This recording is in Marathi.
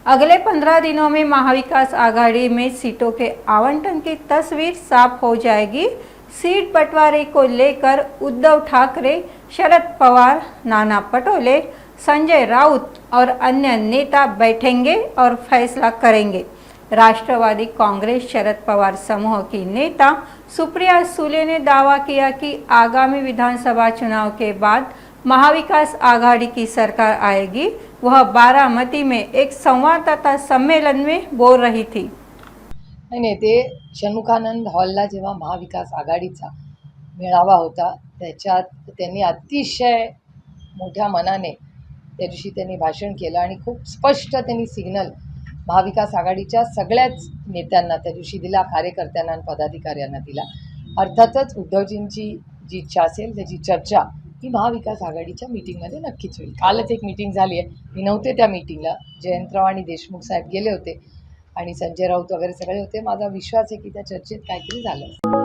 अगले 15 दिनों में महाविकास आघाड़ी में सीटों के आवंटन की तस्वीर साफ हो जाएगी। सीट बंटवारे को लेकर उद्धव ठाकरे, शरद पवार, नाना पटोले, संजय राउत और अन्य नेता बैठेंगे और फैसला करेंगे। राष्ट्रवादी कांग्रेस शरद पवार समूह की नेता सुप्रिया सुले ने दावा किया कि आगामी विधानसभा चुनाव के बाद महाविकास आघाड़ी की सरकार आएगी। वह बारामती में एक संवाददाता सम्मेलन में बोल रही थी। नाही ते षण्मुखानंद हॉलला जेव्हा महाविकास आघाडीचा मेळावा होता त्याच्यात त्यांनी अतिशय मोठ्या मनाने त्या दिवशी त्यांनी भाषण केलं आणि खूप स्पष्ट त्यांनी सिग्नल महाविकास आघाडीच्या सगळ्याच नेत्यांना त्या दिवशी दिला, कार्यकर्त्यांना आणि पदाधिकाऱ्यांना दिला। अर्थातच उद्धवजींची जी इच्छा असेल त्याची चर्चा ही महाविकास आघाडीच्या मीटिंगमध्ये नक्कीच होईल। कालच एक मीटिंग झाली आहे, मी नव्हते त्या मीटिंगला, जयंतराव आणि देशमुख साहेब गेले होते आणि संजय राऊत वगैरे सगळे होते। माझा विश्वास आहे की त्या चर्चेत काहीतरी झालं।